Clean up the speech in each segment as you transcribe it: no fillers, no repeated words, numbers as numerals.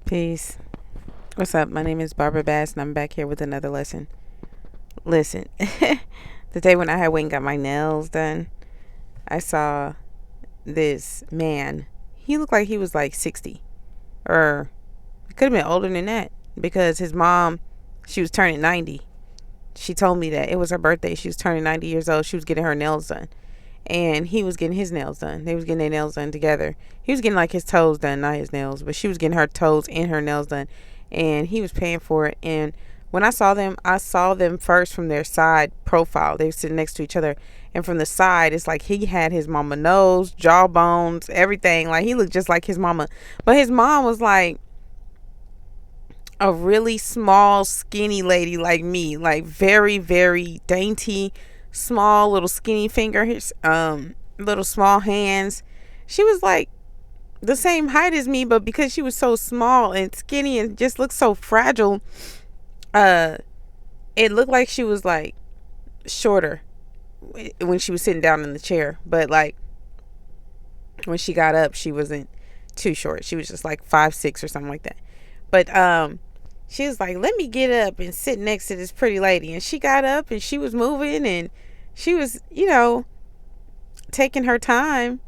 Peace. What's up? My name is Barbara Bass, and I'm back here with another lesson. Listen, the day when I had went and got my nails done, I saw this man. He looked like he was like 60, or it could have been older than that because his mom, she was turning 90. She told me that it was her birthday. She was turning 90 years old. She was getting her nails done. And he was getting his nails done. They was getting their nails done together. He was getting like his toes done, not his nails, but she was getting her toes and her nails done, and he was paying for it. And when I saw them first from their side profile. They were sitting next to each other, and from the side, it's like he had his mama nose, jawbones, everything. Like he looked just like his mama, but his mom was like a really small, skinny lady like me, like very, very dainty, small, little skinny fingers, little small hands. She was like the same height as me, but because she was so small and skinny and just looked so fragile, uh, it looked like she was like shorter when she was sitting down in the chair. But like when she got up, she wasn't too short. She was just like 5'6" or something like that. But she was like, let me get up and sit next to this pretty lady. And she got up and she was moving, and she was, taking her time.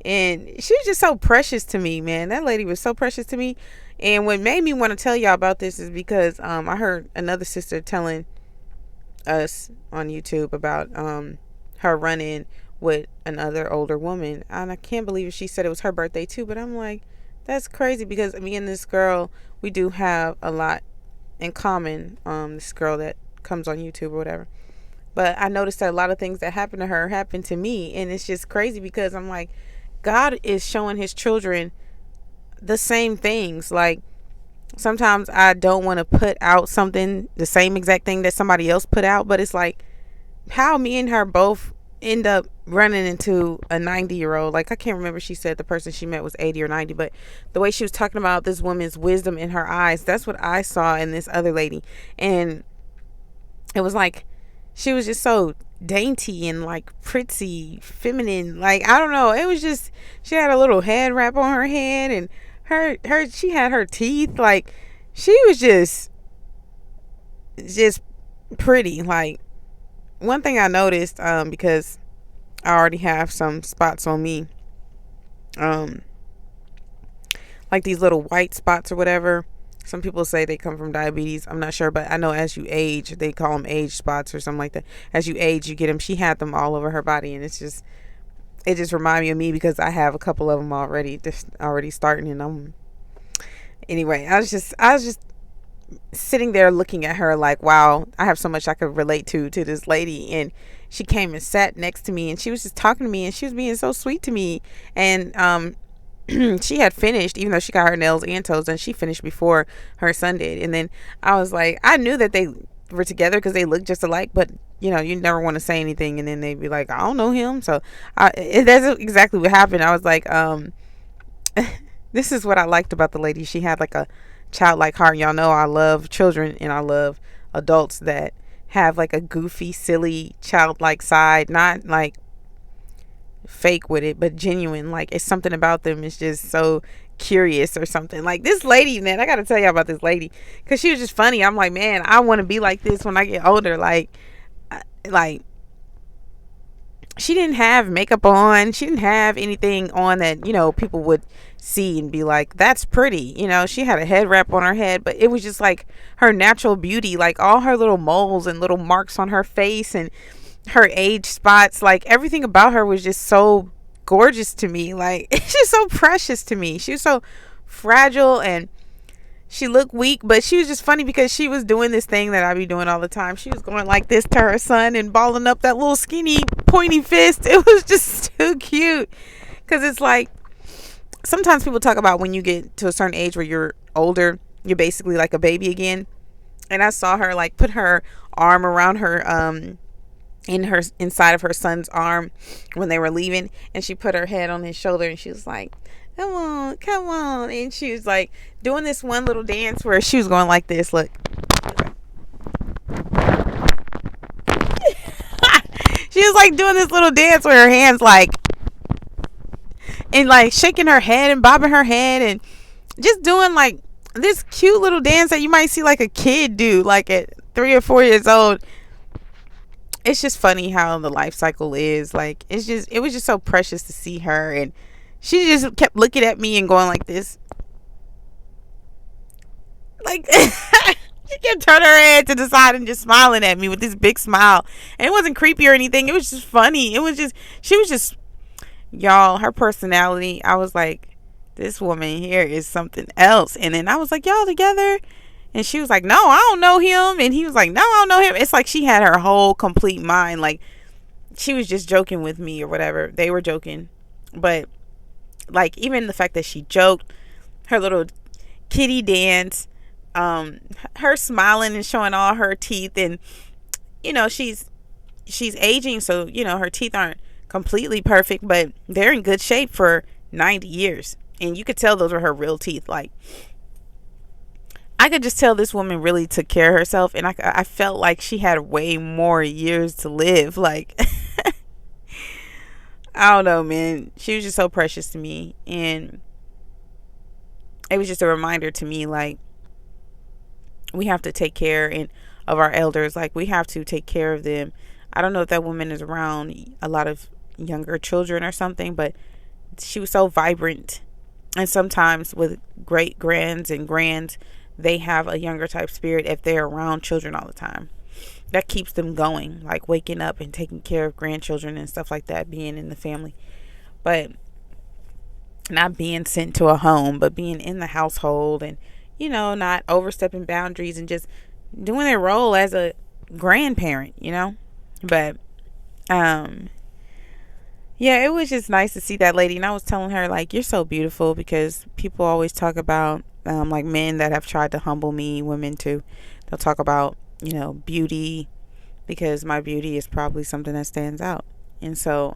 And she was just so precious to me, man. That lady was so precious to me. And what made me want to tell y'all about this is because I heard another sister telling us on YouTube about her run-in with another older woman. And I can't believe it. She said it was her birthday too. But I'm like, that's crazy, because me and this girl, we do have a lot in common. This girl that comes on YouTube or whatever. But I noticed that a lot of things that happened to her happened to me. And it's just crazy because I'm like, God is showing his children the same things. Like sometimes I don't want to put out something, the same exact thing that somebody else put out. But it's like how me and her both end up running into a 90-year-old. Like I can't remember, she said the person she met was 80 or 90, but the way she was talking about this woman's wisdom in her eyes, that's what I saw in this other lady. And it was like she was just so dainty and like pretty, feminine. Like I don't know, it was just, she had a little head wrap on her head, and her she had her teeth, like she was just pretty. Like one thing I noticed, because I already have some spots on me, like these little white spots or whatever. Some people say they come from diabetes. I'm not sure, but I know as you age, they call them age spots or something like that. As you age, you get them. She had them all over her body, and it just reminded me of me because I have a couple of them already starting. And anyway, I was just sitting there looking at her like, wow, I have so much I could relate to this lady. And she came and sat next to me, and she was just talking to me, and she was being so sweet to me. And she had finished, even though she got her nails and toes done, she finished before her son did. And then I was like, I knew that they were together because they looked just alike, but you never want to say anything, and then they'd be like, I don't know him. So that's exactly what happened. I was like, this is what I liked about the lady. She had like a childlike heart. Y'all know I love children, and I love adults that have like a goofy, silly, childlike side, not like fake with it, but genuine. Like it's something about them is just so curious or something. Like this lady, man, I gotta tell you about this lady because she was just funny. I'm like, man, I want to be like this when I get older. Like she didn't have makeup on. She didn't have anything on that people would see and be like, that's pretty. She had a head wrap on her head, but it was just like her natural beauty, like all her little moles and little marks on her face and her age spots. Like everything about her was just so gorgeous to me. Like it's just so precious to me. She was so fragile, and she looked weak, but she was just funny because she was doing this thing that I be doing all the time. She was going like this to her son and balling up that little skinny pointy fist. It was just too cute, because it's like sometimes people talk about when you get to a certain age where you're older, you're basically like a baby again. And I saw her like put her arm around her inside of her son's arm when they were leaving, and she put her head on his shoulder, and she was like, come on, and she was like doing this one little dance where she was going like this. Look. She was like doing this little dance with her hands, like, and like shaking her head and bobbing her head and just doing like this cute little dance that you might see like a kid do, like at 3 or 4 years old. It's just funny how the life cycle is. Like, it was just so precious to see her, and she just kept looking at me and going like this, like she kept turning her head to the side and just smiling at me with this big smile. And it wasn't creepy or anything. It was just funny. It was just, she was just, y'all, her personality. I was like, this woman here is something else. And then I was like, y'all together? And she was like, no, I don't know him. And he was like, no, I don't know him. It's like she had her whole complete mind. Like, she was just joking with me or whatever. They were joking. But, like, even the fact that she joked, her little kitty dance, her smiling and showing all her teeth. And, you know, she's aging. So, you know, her teeth aren't completely perfect, but they're in good shape for 90 years. And you could tell those were her real teeth. Like, I could just tell this woman really took care of herself, and I felt like she had way more years to live. Like, I don't know, man. She was just so precious to me, and it was just a reminder to me, like, we have to take care of our elders. Like, we have to take care of them. I don't know if that woman is around a lot of younger children or something, but she was so vibrant. And sometimes with great grands and grands, they have a younger type spirit if they're around children all the time. That keeps them going, like waking up and taking care of grandchildren and stuff like that, being in the family. But not being sent to a home, but being in the household, and, you know, not overstepping boundaries and just doing their role as a grandparent, you know. But yeah, it was just nice to see that lady. And I was telling her, like, you're so beautiful, because people always talk about, like, men that have tried to humble me, women too. They'll talk about, you know, beauty, because my beauty is probably something that stands out. And so,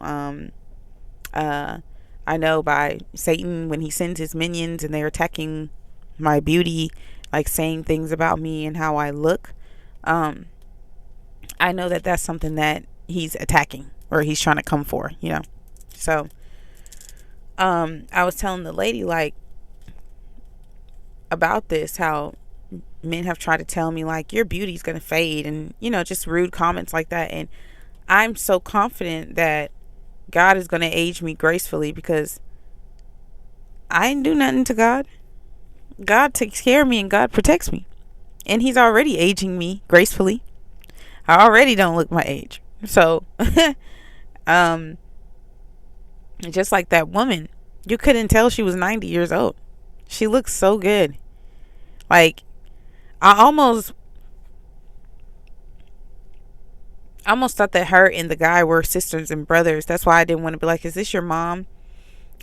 I know by Satan, when he sends his minions and they're attacking my beauty, like saying things about me and how I look, I know that that's something that he's attacking, or he's trying to come for, you know. So, I was telling the lady, like, about this, how men have tried to tell me, like, your beauty's gonna fade, and, you know, just rude comments like that. And I'm so confident that God is gonna age me gracefully, because I didn't do nothing to God. God takes care of me and God protects me, and he's already aging me gracefully. I already don't look my age. So just like that woman, you couldn't tell she was 90 years old. She looks so good. Like, I almost thought that her and the guy were sisters and brothers. That's why I didn't want to be like, is this your mom?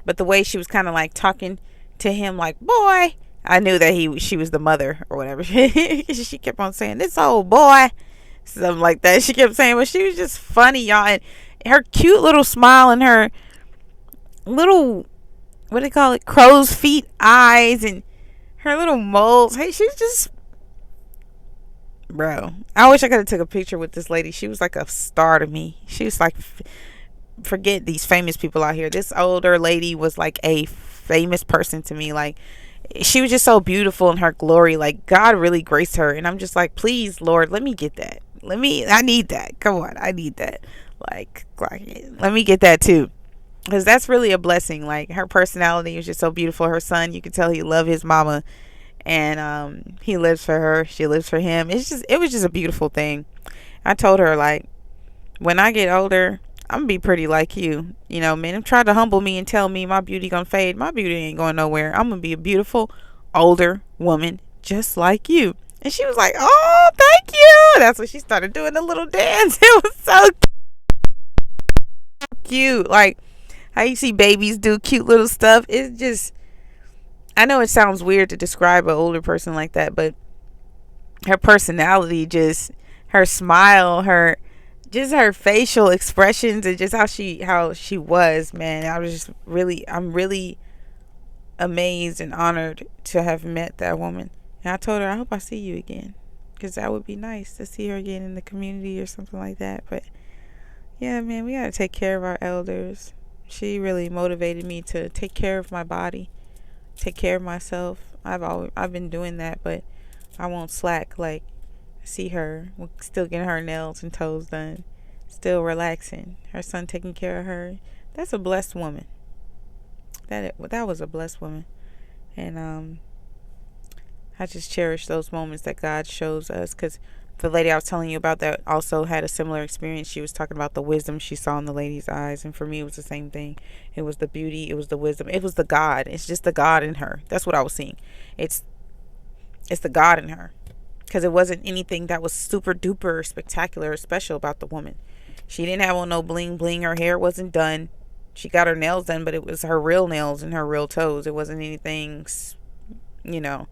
But the way she was kind of like talking to him, like, boy, I knew that she was the mother or whatever. She kept on saying, this old boy, something like that. She kept saying, but she was just funny, y'all. And her cute little smile and her little, what do they call it, crow's feet eyes, and her little moles. Hey, she's just, bro, I wish I could have took a picture with this lady. She was like a star to me. She was like, forget these famous people out here, this older lady was like a famous person to me. Like, she was just so beautiful in her glory. Like, God really graced her, and I'm just like, please, Lord, let me get that. I need that. Come on, I need that. Like, let me get that too, because that's really a blessing. Like, her personality was just so beautiful. Her son, you could tell he loved his mama, and he lives for her, she lives for him. It was just a beautiful thing. I told her, like, when I get older, I'm gonna be pretty like you. You know, men have tried to humble me and tell me my beauty gonna fade. My beauty ain't going nowhere. I'm gonna be a beautiful older woman just like you. And she was like, oh, thank you. That's when she started doing the little dance. It was so cute. Like, how you see babies do cute little stuff. It's just, I know it sounds weird to describe an older person like that, but her personality, just her smile, her facial expressions, and just how she was, man. I'm really amazed and honored to have met that woman. And I told her, I hope I see you again, because that would be nice to see her again in the community or something like that. But yeah, man, we gotta take care of our elders. She really motivated me to take care of my body, take care of myself. I've been doing that, but I won't slack. Like, see her still getting her nails and toes done, still relaxing. Her son taking care of her. That's a blessed woman. That was a blessed woman, and I just cherish those moments that God shows us. Because the lady I was telling you about that also had a similar experience. She was talking about the wisdom she saw in the lady's eyes, and for me, it was the same thing. It was the beauty. It was the wisdom. It was the God. It's just the God in her. That's what I was seeing. It's it's the God in her, because it wasn't anything that was super duper spectacular or special about the woman. She didn't have on no bling bling. Her hair wasn't done. She got her nails done, but it was her real nails and her real toes. It wasn't anything, you know,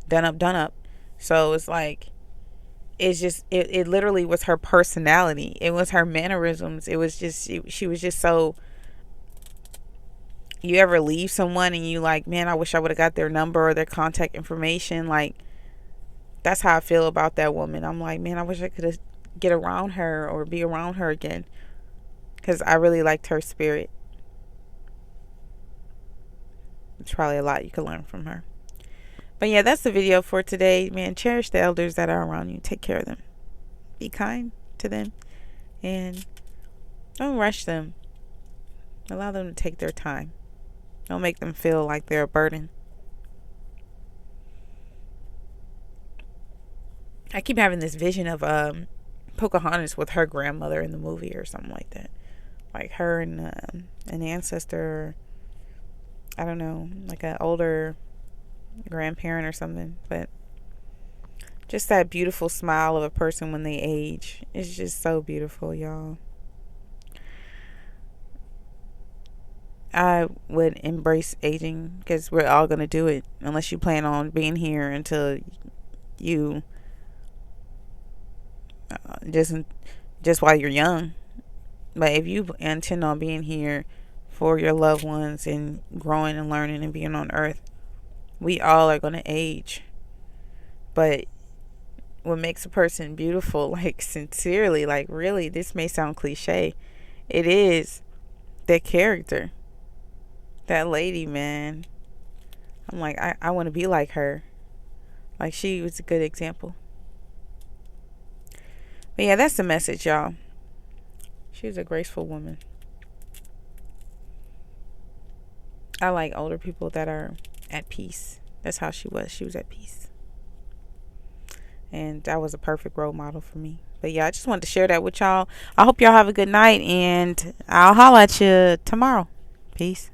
done up. So it's like, it literally was her personality. It was her mannerisms. It was just, she was just so, you ever leave someone and you like, man, I wish I would have got their number or their contact information. Like, that's how I feel about that woman. I'm like, man, I wish I could have get around her or be around her again, because I really liked her spirit. It's probably a lot you could learn from her. But yeah, that's the video for today. Man, cherish the elders that are around you. Take care of them. Be kind to them. And don't rush them. Allow them to take their time. Don't make them feel like they're a burden. I keep having this vision of Pocahontas with her grandmother in the movie or something like that. Like her and an ancestor. I don't know. Like an older grandparent or something. But just that beautiful smile of a person when they age is just so beautiful, y'all. I would embrace aging, because we're all going to do it, unless you plan on being here until you just while you're young. But if you intend on being here for your loved ones and growing and learning and being on earth, we all are going to age. But what makes a person beautiful, like sincerely, like really, this may sound cliche, it is their character. That lady, man, I'm like, I want to be like her. Like, she was a good example. But yeah, that's the message, y'all. She was a graceful woman. I like older people that are at peace. That's how she was. She was at peace. And that was a perfect role model for me. But yeah, I just wanted to share that with y'all. I hope y'all have a good night, and I'll holla at you tomorrow. Peace.